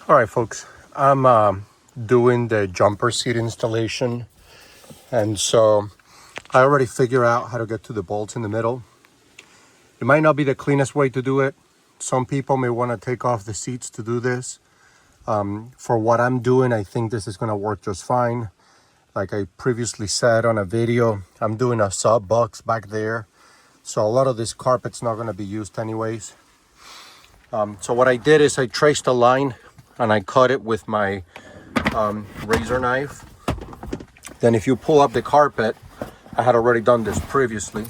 All right, folks. I'm doing the jumper seat installation, and so I already figured out how to get to the bolts in the middle. It might not be the cleanest way to do it. Some people may want to take off the seats to do this. For what I'm doing, I think this is going to work just fine. Like I previously said on a video, I'm doing a sub box back there, so a lot of this carpet's not going to be used anyways. So what I did is I traced a line and I cut it with my razor knife. Then if you pull up the carpet, I had already done this previously,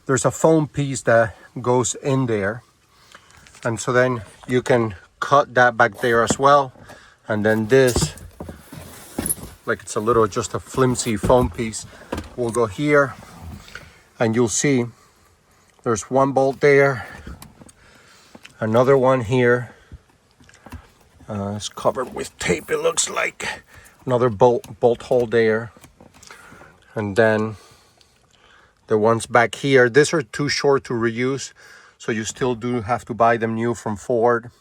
there's a foam piece that goes in there, and so then you can cut that back there as well. And then this, like it's a little, just a flimsy foam piece, will go here, and you'll see there's one bolt there, another one here. It's covered with tape, it looks like. Another bolt hole there. And then the ones back here, these are too short to reuse, so you still do have to buy them new from Ford.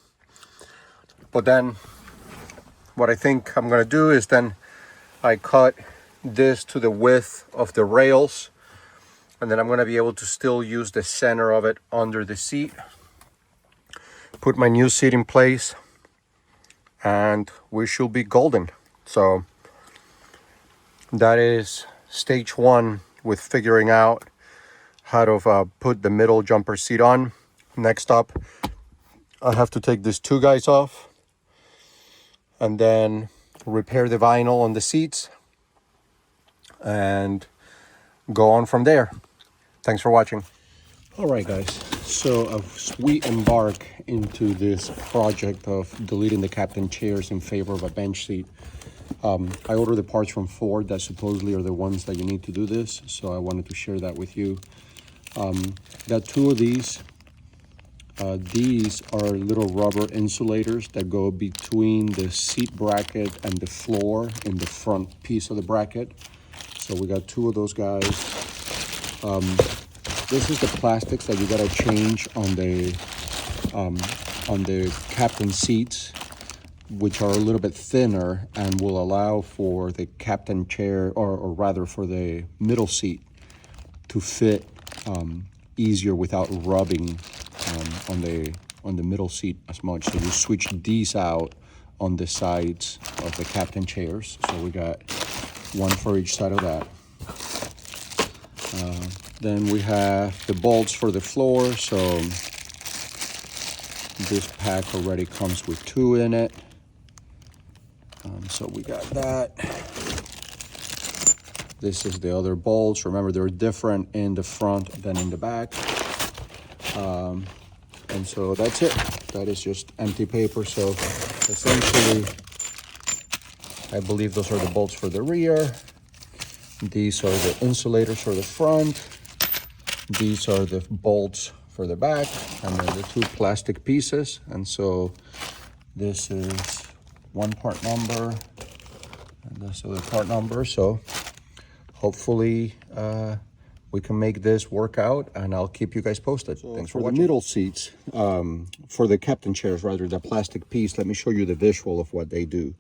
But then what I think I'm gonna do is then I cut this to the width of the rails, and then I'm gonna be able to still use the center of it under the seat. Put my new seat in place, and we should be golden. So that is stage one with figuring out how to put the middle jumper seat on. Next up, I have to take these two guys off and then repair the vinyl on the seats and go on from there. Thanks for watching. All right, guys. So as we embark into this project of deleting the captain chairs in favor of a bench seat, I ordered the parts from Ford that supposedly are the ones that you need to do this. So I wanted to share that with you. Got two of these. These are little rubber insulators that go between the seat bracket and the floor in the front piece of the bracket. So we got two of those guys. This is the plastics that you gotta change on the captain seats, which are a little bit thinner and will allow for the captain chair, or rather for the middle seat, to fit easier without rubbing on the middle seat as much. So you switch these out on the sides of the captain chairs. So we got one for each side of that. Then we have the bolts for the floor. So this pack already comes with two in it. So we got that. This is the other bolts. Remember, they're different in the front than in the back. And so that's it. That is just empty paper. So essentially, I believe those are the bolts for the rear. These are the insulators for the front. These are the bolts for the back, and then the two plastic pieces. And so this is one part number, and this other part number. So hopefully we can make this work out, and I'll keep you guys posted. So thanks for watching. The middle seats, for the captain chairs, rather, the plastic piece, let me show you the visual of what they do.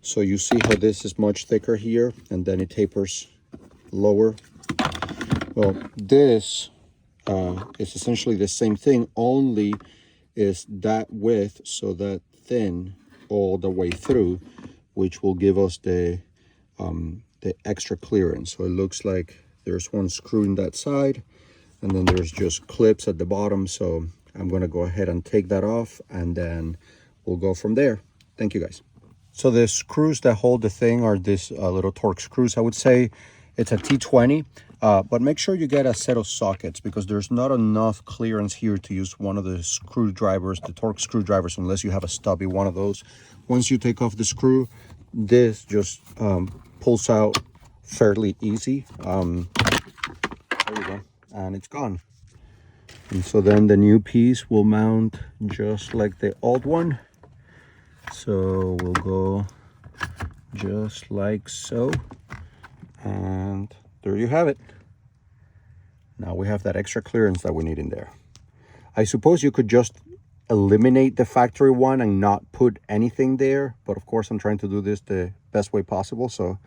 So you see how this is much thicker here, and then it tapers lower. Well, this is essentially the same thing, only is that width so that thin all the way through, which will give us the extra clearance. So it looks like there's one screw in that side, and then there's just clips at the bottom. So I'm going to go ahead and take that off, and then we'll go from there. Thank you, guys. So the screws that hold the thing are these little Torx screws. I would say it's a T20, but make sure you get a set of sockets, because there's not enough clearance here to use one of the screwdrivers, the Torx screwdrivers, unless you have a stubby one of those. Once you take off the screw, this just pulls out fairly easy. There you go, and it's gone. And so then the new piece will mount just like the old one. So we'll go just like so, and there you have it. Now we have that extra clearance that we need in there. I suppose you could just eliminate the factory one and not put anything there. But of course, I'm trying to do this the best way possible. So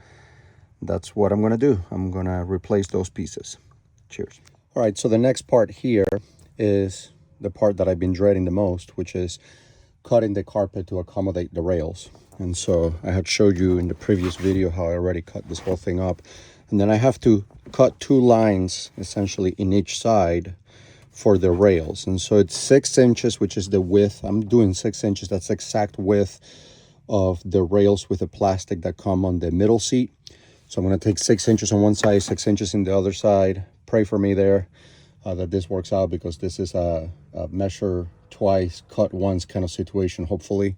that's what I'm gonna do. I'm gonna replace those pieces. Cheers. All right, so the next part here is the part that I've been dreading the most, which is cutting the carpet to accommodate the rails. And so I had showed you in the previous video how I already cut this whole thing up. And then I have to cut 2 lines essentially in each side for the rails. And so it's 6 inches, which is the width. I'm doing 6 inches. That's the exact width of the rails with the plastic that come on the middle seat. So I'm going to take 6 inches on one side, 6 inches in the other side. Pray for me there that this works out, because this is a measure twice, cut once kind of situation, hopefully.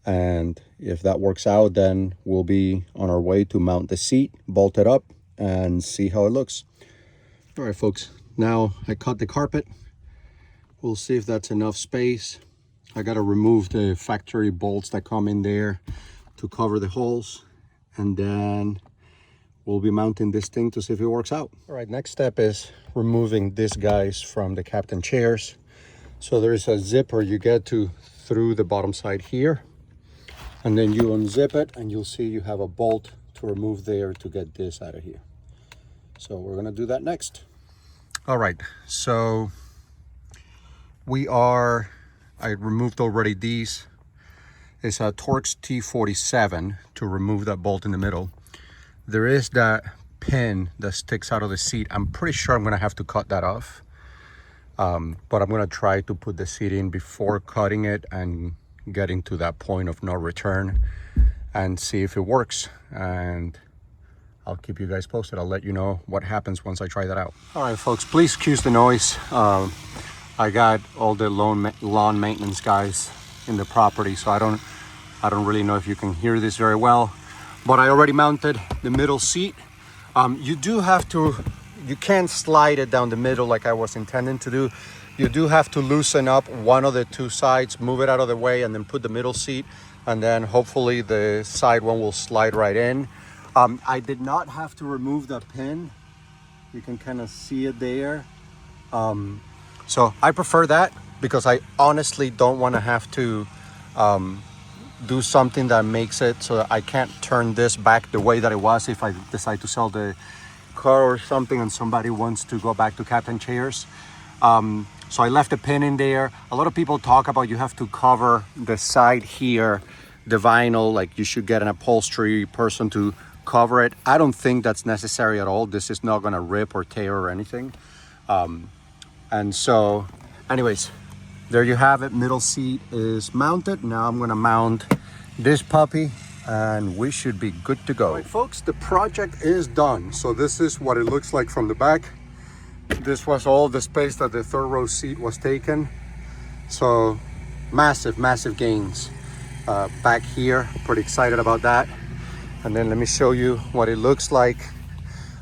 And if that works out, then we'll be on our way to mount the seat, bolt it up, and see how it looks. All right, folks, now I cut the carpet. We'll see if that's enough space. I got to remove the factory bolts that come in there to cover the holes, and then we'll be mounting this thing to see if it works out. All right, next step is removing these guys from the captain chairs. So there's a zipper you get to through the bottom side here, and then you unzip it and you'll see you have a bolt to remove there to get this out of here. So we're gonna do that next. All right, so I removed already these. It's a Torx T47 to remove that bolt in the middle. There is that pin that sticks out of the seat. I'm pretty sure I'm gonna have to cut that off. But I'm gonna try to put the seat in before cutting it and getting to that point of no return and see if it works. And I'll keep you guys posted. I'll let you know what happens once I try that out. All right, folks, please excuse the noise. I got all the lawn maintenance guys in the property, so I don't really know if you can hear this very well. But I already mounted the middle seat. You can't slide it down the middle like I was intending to do. You do have to loosen up one of the 2 sides, move it out of the way, and then put the middle seat, and then hopefully the side one will slide right in. I did not have to remove the pin. You can kind of see it there. So I prefer that, because I honestly don't want to have to do something that makes it so that I can't turn this back the way that it was if I decide to sell the car or something and somebody wants to go back to captain chairs. So I left a pin in there. A lot of people talk about you have to cover the side here, the vinyl, like you should get an upholstery person to cover it. I don't think that's necessary at all. This is not gonna rip or tear or anything. And so anyways, there you have it. Middle seat is mounted. Now I'm gonna mount this puppy and we should be good to go. All right, folks, the project is done. So this is what it looks like from the back. This was all the space that the 3rd row seat was taken. So massive gains back here. Pretty excited about that. And then let me show you what it looks like.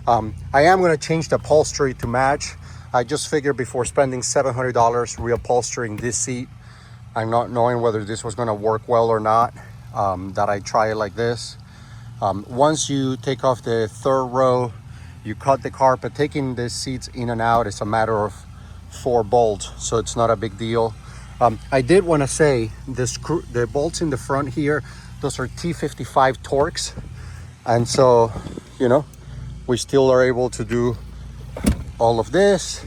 I am gonna change the upholstery to match. I just figured before spending $700 reupholstering this seat, I'm not knowing whether this was gonna work well or not, that I try it like this. Once you take off the 3rd row, you cut the carpet. Taking the seats in and out is a matter of 4 bolts, so it's not a big deal. I did want to say the bolts in the front here, those are T55 Torx, and so we still are able to do all of this.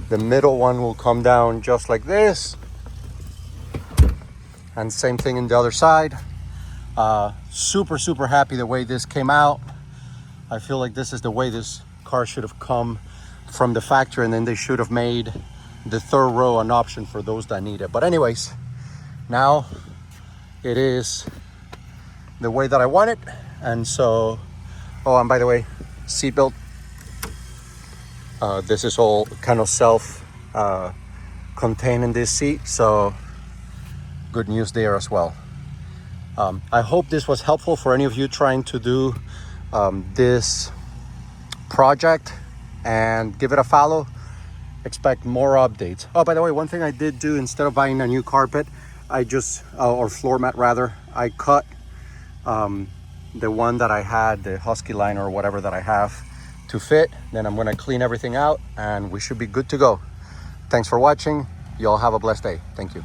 The middle one will come down just like this, and same thing in the other side. Super happy the way this came out. I feel like this is the way this car should have come from the factory, and then they should have made the 3rd row an option for those that need it. But anyways, now it is the way that I want it. And so, oh, and by the way, seatbelt. This is all kind of self-contained in this seat, so good news there as well. I hope this was helpful for any of you trying to do this project, and give it a follow. Expect more updates. Oh, by the way, one thing I did do, instead of buying a new carpet, I just or floor mat rather, I cut the one that I had, the Husky line or whatever that I have, to fit. Then I'm going to clean everything out and we should be good to go. Thanks for watching. You all have a blessed day. Thank you.